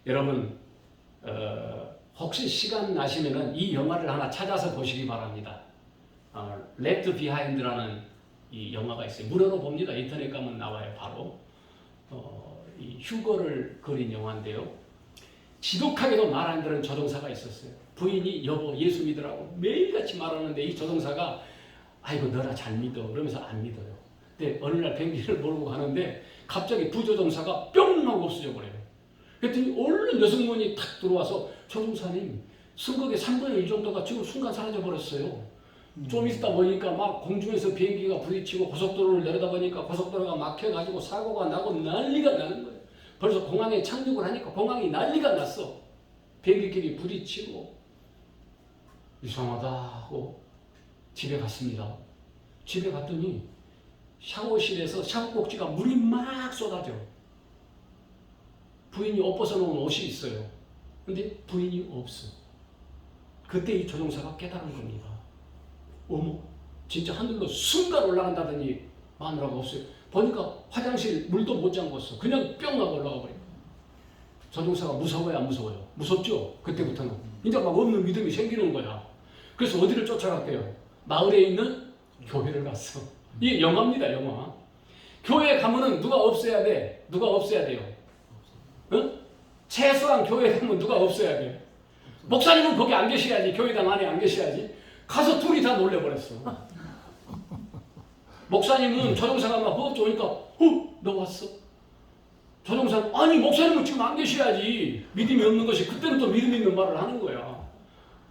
여러분 혹시 시간 나시면은 이 영화를 하나 찾아서 보시기 바랍니다. Left Behind라는 이 영화가 있어요. 무료로 봅니다. 인터넷 가면 나와요. 바로 이 휴거를 그린 영화인데요. 지독하게도 말 안 들은 조종사가 있었어요. 부인이 여보 예수 믿으라고 매일같이 말하는데 이 조종사가 아이고 너라 잘 믿어 그러면서 안 믿어요. 근데 어느 날 비행기를 몰고 가는데 갑자기 부조종사가 뿅 하고 없어져 버려요. 그랬더니 얼른 여성분이 탁 들어와서 조종사님 승객의 3분의 1 정도가 지금 순간 사라져 버렸어요. 좀 있다 보니까 막 공중에서 비행기가 부딪히고 고속도로를 내려다 보니까 고속도로가 막혀가지고 사고가 나고 난리가 나는 거예요. 벌써 공항에 착륙을 하니까 공항이 난리가 났어. 비행기끼리 부딪히고 이상하다 하고 집에 갔습니다. 집에 갔더니 샤워실에서 샤워 꼭지가 물이 막 쏟아져. 부인이 옷 벗어놓은 옷이 있어요. 근데 부인이 없어. 그때 이 조종사가 깨달은 겁니다. 어머, 진짜 하늘로 순간 올라간다더니 마누라가 없어요. 보니까 화장실 물도 못 잠궜어. 그냥 뿅 하고 올라가 버린 거예요. 조종사가 무서워요, 안 무서워요? 무섭죠? 그때부터는. 이제 막 없는 믿음이 생기는 거야. 그래서 어디를 쫓아갔대요? 마을에 있는 교회를 갔어. 이게 영화입니다, 영화. 교회에 가면은 누가 없어야 돼? 누가 없어야 돼요? 응? 최소한 교회에 가면 누가 없어야 돼? 목사님은 거기 안 계셔야지. 교회당 안에 안 계셔야지. 가서 둘이 다 놀래버렸어. 목사님은 조종사가 막 허겁 오니까 너 왔어? 조종사 아니 목사님은 지금 안 계셔야지. 믿음이 없는 것이 그때는 또 믿음 있는 말을 하는 거야.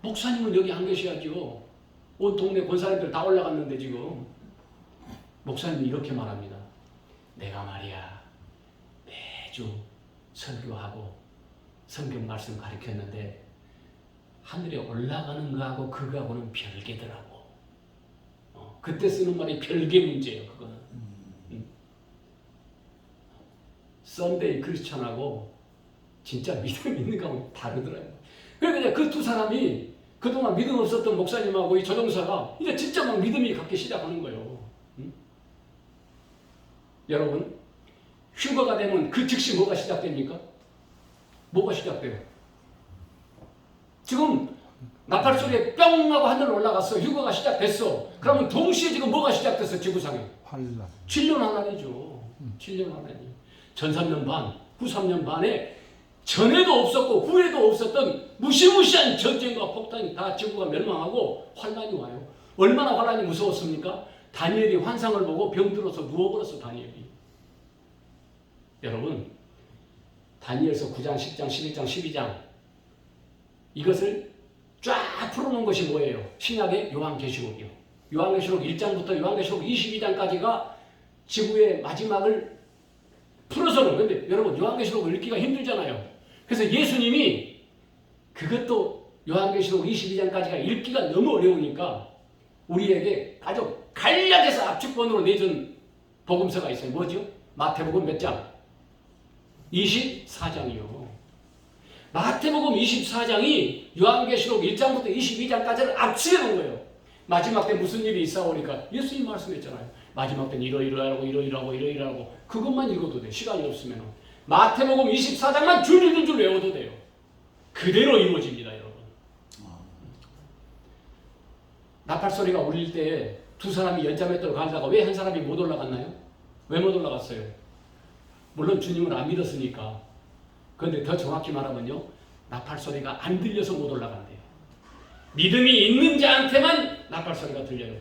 목사님은 여기 안 계셔야죠. 온 동네 권사님들 다 올라갔는데 지금 목사님이 이렇게 말합니다. 내가 말이야 매주 설교하고 성경 말씀 가르쳤는데 하늘에 올라가는 거하고 그거하고는 별개더라고. 그때 쓰는 말이 별개 문제예요. 그거는. 썬데이 크리스천하고 진짜 믿음 있는 거하고 다르더라고요. 그러니까 그 두 사람이 그동안 믿음 없었던 목사님하고 이 조종사가 이제 진짜 막 믿음이 갖기 시작하는 거예요. 여러분, 휴가가 되면 그 즉시 뭐가 시작됩니까? 뭐가 시작돼요? 지금 나팔 소리에 뿅 하고 하늘 올라갔어. 휴가가 시작됐어. 그러면 동시에 지금 뭐가 시작됐어? 지구상에. 환란. 7년 환란이죠. 7년 환란이. 전 3년 반, 후 3년 반에 전에도 없었고 후에도 없었던 무시무시한 전쟁과 폭탄이 다 지구가 멸망하고 환란이 와요. 얼마나 환란이 무서웠습니까? 다니엘이 환상을 보고 병들어서 누워버렸어. 다니엘이. 여러분, 다니엘서 9장, 10장, 11장, 12장 이것을 쫙 풀어놓은 것이 뭐예요? 신약의 요한계시록이요. 요한계시록 1장부터 요한계시록 22장까지가 지구의 마지막을 풀어서는. 근데 여러분 요한계시록을 읽기가 힘들잖아요. 그래서 예수님이 그것도 요한계시록 22장까지가 읽기가 너무 어려우니까 우리에게 아주 간략해서 압축본으로 내준 복음서가 있어요. 뭐죠? 마태복음 몇 장? 24장이요. 마태복음 24장이 요한계시록 1장부터 22장까지를 압축해 놓은 거예요. 마지막 때 무슨 일이 있어오니까 예수님 말씀했잖아요. 마지막 때는 이러이러하고 그것만 읽어도 돼. 시간이 없으면 마태복음 24장만 줄 외워도 돼요. 그대로 이루어집니다. 여러분. 나팔 소리가 울릴 때 두 사람이 연자맷돌 가다가 왜 한 사람이 못 올라갔나요? 왜 못 올라갔어요? 물론 주님을 안 믿었으니까. 그런데 더 정확히 말하면요, 나팔 소리가 안 들려서 못 올라간대요. 믿음이 있는 자한테만 나팔 소리가 들려요.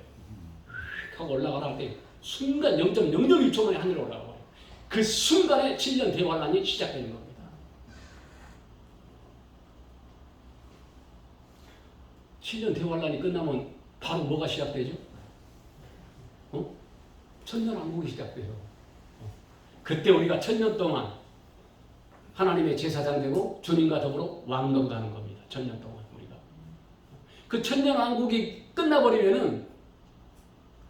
하고 올라가라 할 때 순간 0.001초 만에 하늘에 올라가요. 그 순간에 7년 대환란이 시작되는 겁니다. 7년 대환란이 끝나면 바로 뭐가 시작되죠? 천년왕국이 시작돼요. 그때 우리가 천년 동안 하나님의 제사장 되고 주님과 더불어 왕노릇하는 겁니다. 천년 동안 우리가. 그 천년왕국이 끝나버리면은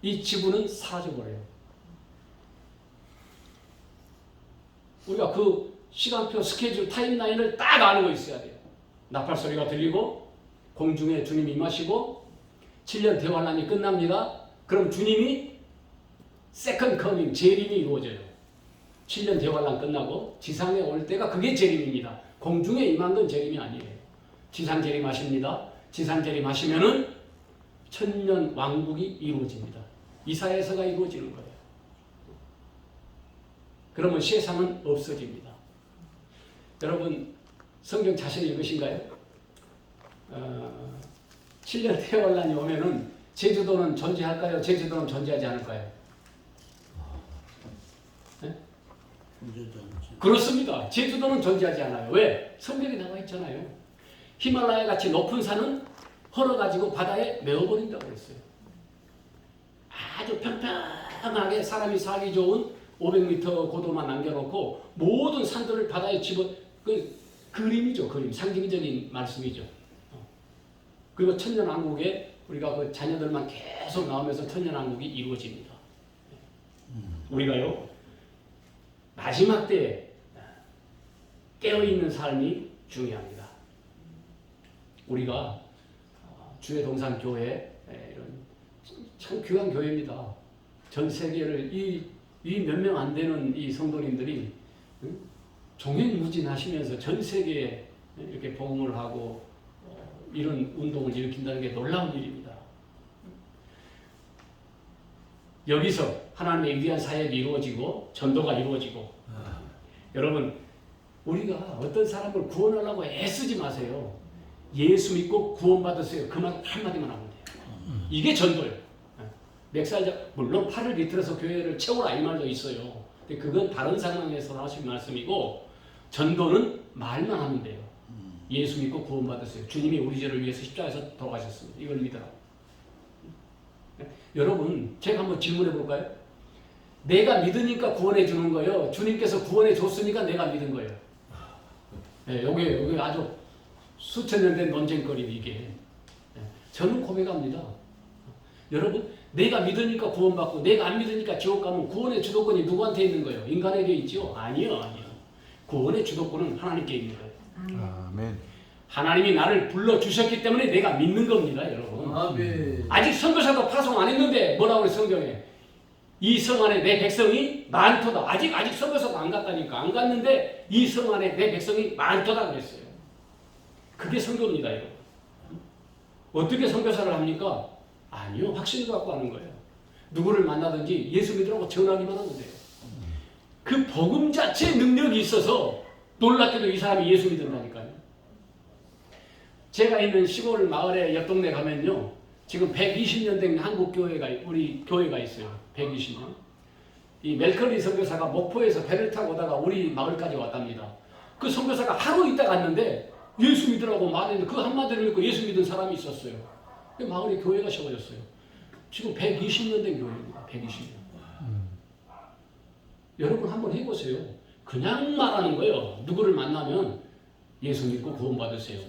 이 지구는 사라져버려요. 우리가 그 시간표, 스케줄, 타임라인을 딱 알고 있어야 돼요. 나팔 소리가 들리고 공중에 주님이 임하시고 7년 대환란이 끝납니다. 그럼 주님이 세컨드 커밍, 재림이 이루어져요. 7년 대환란 끝나고 지상에 올 때가 그게 재림입니다. 공중에 임한 건 재림이 아니에요. 지상 재림하십니다. 지상 재림하시면은 천년 왕국이 이루어집니다. 이사야서가 이루어지는 거예요. 그러면 세상은 없어집니다. 여러분 성경 자세히 읽으신가요? 7년 대환란이 오면은 제주도는 존재할까요? 제주도는 존재하지 않을까요? 네? 그렇습니다. 제주도는 존재하지 않아요. 왜? 성경에 나와 있잖아요. 히말라야 같이 높은 산은 헐어가지고 바다에 메어버린다고 했어요. 아주 평평하게 사람이 살기 좋은 500m 고도만 남겨놓고 모든 산들을 바다에 그림이죠. 그림. 상징적인 말씀이죠. 그리고 천년왕국에 우리가 그 자녀들만 계속 나오면서 천년왕국이 이루어집니다. 우리가요 마지막 때에 깨어있는 삶이 중요합니다. 우리가 주의 동산 교회 이런 참 귀한 교회입니다. 전 세계를 이 몇 명 안 되는 이 성도님들이 종횡무진하시면서 전 세계에 이렇게 복음을 하고 이런 운동을 일으킨다는 게 놀라운 일입니다. 여기서 하나님의 위대한 사역이 이루어지고 전도가 이루어지고 여러분 우리가 어떤 사람을 구원하려고 애쓰지 마세요. 예수 믿고 구원받으세요. 그 말 한마디만 하면 돼요. 이게 전도예요. 맥살자 물론 팔을 비틀어서 교회를 채우라 이 말도 있어요. 근데 그건 다른 상황에서 나오신 말씀이고 전도는 말만 하면 돼요. 예수 믿고 구원받으세요. 주님이 우리 죄를 위해서 십자가에서 돌아가셨습니다. 이걸 믿어라. 여러분 제가 한번 질문해 볼까요? 내가 믿으니까 구원해 주는 거예요? 주님께서 구원해 줬으니까 내가 믿은 거예요? 네, 여기 아주 수천 년 된 논쟁거리예요 이게. 네, 저는 고백합니다. 여러분 내가 믿으니까 구원받고 내가 안 믿으니까 지옥 가면 구원의 주도권이 누구한테 있는 거예요? 인간에게 있지요? 아니요. 구원의 주도권은 하나님께 있는 거예요. 아멘. 하나님이 나를 불러주셨기 때문에 내가 믿는 겁니다 여러분. 아멘. 아직 선교사도 파송 안 했는데 뭐라고 그래 성경에? 이 성 안에 내 백성이 많도다. 아직 선교사도 안 갔다니까. 안 갔는데 이 성 안에 내 백성이 많도다 그랬어요. 그게 선교입니다 여러분. 어떻게 선교사를 합니까? 아니요. 확신을 갖고 하는 거예요. 누구를 만나든지 예수 믿으라고 전하기만 하면 돼요. 그 복음 자체의 능력이 있어서 놀랍게도 이 사람이 예수 믿는다니까요. 제가 있는 시골 마을에 옆 동네 가면요. 지금 120년 된 한국 교회가 우리 교회가 있어요. 120년. 이 멜커리 선교사가 목포에서 배를 타고 오다가 우리 마을까지 왔답니다. 그 선교사가 하루 있다 갔는데 예수 믿으라고 말했는데 그 한마디를 믿고 예수 믿은 사람이 있었어요. 그 마을에 교회가 세워졌어요. 지금 120년 된 교회입니다. 120년. 여러분 한번 해보세요. 그냥 말하는 거예요. 누구를 만나면 예수 믿고 구원받으세요.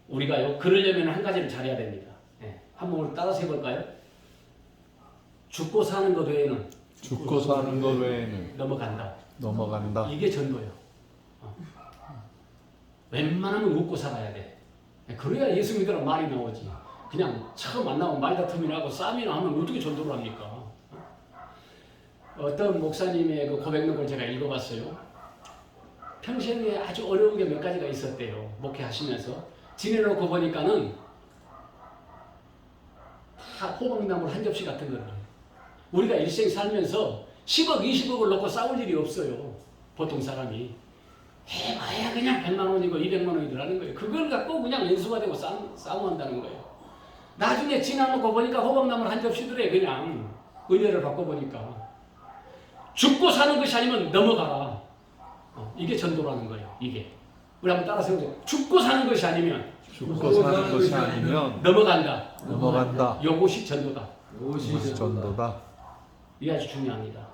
우리가요 그러려면 한 가지를 잘해야 됩니다. 네. 한번 따라서 해볼까요? 죽고 사는 것 외에는 죽고 사는 것 외에는 넘어간다. 이게 전도예요. 웬만하면 웃고 살아야 돼. 그래야 예수 믿으라는 말이 나오지. 그냥 처음 만나면 말다툼이나 하고 싸움이나 하면 어떻게 전도를 합니까? 어떤 목사님의 그 고백록을 제가 읽어봤어요. 평생에 아주 어려운 게 몇 가지가 있었대요. 목회하시면서. 지내놓고 보니까는 다 호박나물 한 접시 같은 거를. 우리가 일생 살면서 10억, 20억을 놓고 싸울 일이 없어요. 보통 사람이. 해봐야 그냥 100만 원이고 200만 원이더라는 거예요. 그걸 갖고 그냥 연수가 되고 싸움한다는 거예요. 나중에 지나놓고 보니까 호박나물 한 접시들에 그냥 은혜를 받고 보니까 죽고 사는 것이 아니면 넘어가라. 이게 전도라는 거예요. 이게. 우리 한번 따라서 해보세요. 죽고 사는 것이 아니면 넘어간다. 요것이 전도다. 이것이 전도다. 이게 아주 중요합니다.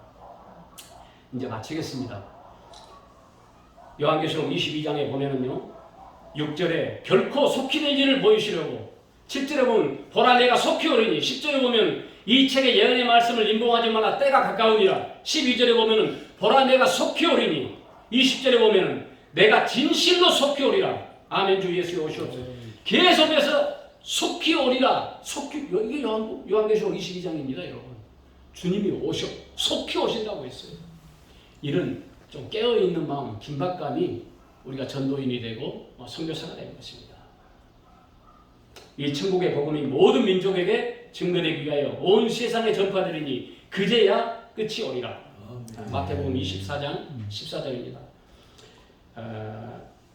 이제 마치겠습니다. 요한계시록 22장에 보면은요. 6절에 결코 속히 될 일을 보이시려고 7절에 보면 보라 내가 속히 오리니 10절에 보면 이 책의 예언의 말씀을 임봉하지 말라 때가 가까우니라 12절에 보면은 보라 내가 속히 오리니 20절에 보면은 내가 진실로 속히 오리라. 아멘. 주 예수의 오시옵소서. 계속해서 속히 오리라. 이게 요한계시록 22장입니다 여러분. 주님이 속히 오신다고 했어요. 이런 좀 깨어있는 마음, 긴박감이 우리가 전도인이 되고 선교사가 되는 것입니다. 이 천국의 복음이 모든 민족에게 증거되기 위하여 온 세상에 전파되리니 그제야 끝이 오리라. 마태복음 24장 14절입니다.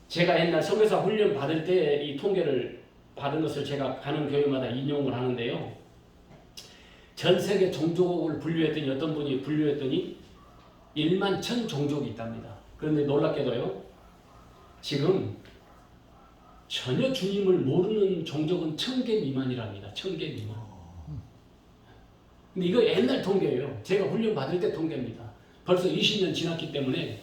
제가 옛날 선교사 훈련 받을 때 이 통계를 받은 것을 제가 가는 교회마다 인용을 하는데요. 전 세계 종족을 분류했더니 어떤 분이 분류했더니 1만 1000 종족이 있답니다. 그런데 놀랍게도요. 지금 전혀 주님을 모르는 종족은 1000개 미만이랍니다. 1000개 미만. 근데 이거 옛날 통계예요. 제가 훈련 받을 때 통계입니다. 벌써 20년 지났기 때문에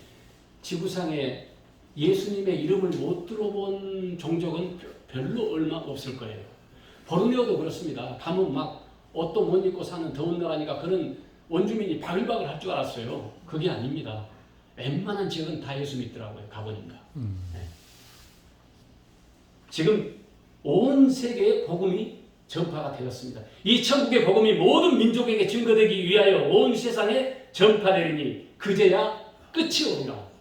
지구상에 예수님의 이름을 못 들어본 종족은 별로 얼마 없을 거예요. 보르네오도 그렇습니다. 가면 막 옷도 못 입고 사는 더운 나라니까 그런 원주민이 바글바글 할 줄 알았어요. 그게 아닙니다. 웬만한 지역은 다 예수 믿더라고요. 가보니까. 네. 지금 온 세계에 복음이 전파가 되었습니다. 이 천국의 복음이 모든 민족에게 증거되기 위하여 온 세상에 전파되리니 그제야 끝이 오리라.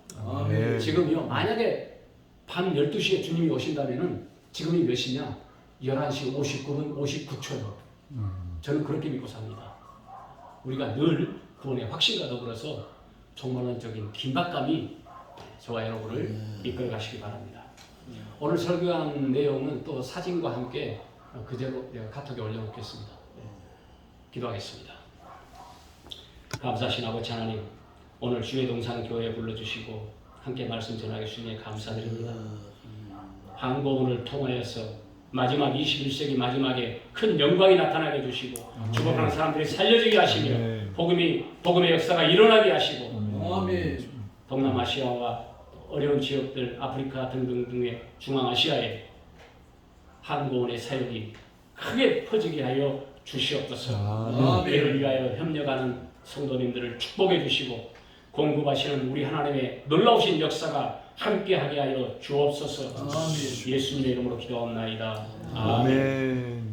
네. 지금요. 만약에 밤 12시에 주님이 오신다면은 지금이 몇 시냐? 11시 59분 59초요. 저는 그렇게 믿고 삽니다. 우리가 늘 구원의 확신과 더불어서 종말론적인 긴박감이 저와 여러분을 이끌어 가시기 바랍니다. 오늘 설교한 내용은 또 사진과 함께 그대로 내가 카톡에 올려놓겠습니다. 기도하겠습니다. 감사하신 아버지 하나님, 오늘 주의 동산 교회에 불러주시고 함께 말씀 전하게 주님에 감사드립니다. 한국을 통하여서 마지막 21세기 마지막에 큰 영광이 나타나게 해주시고 죽어가는 사람들이 살려지게 하시며 복음의 역사가 일어나게 하시고 동남아시아와 어려운 지역들 아프리카 등등등의 중앙아시아에 한국원의 사역이 크게 퍼지게 하여 주시옵소서. 이를 위하여 협력하는 성도님들을 축복해 주시고 공급하시는 우리 하나님의 놀라우신 역사가 함께하게 하여 주옵소서. 예수님의 이름으로 기도하옵나이다. 아멘. 아멘.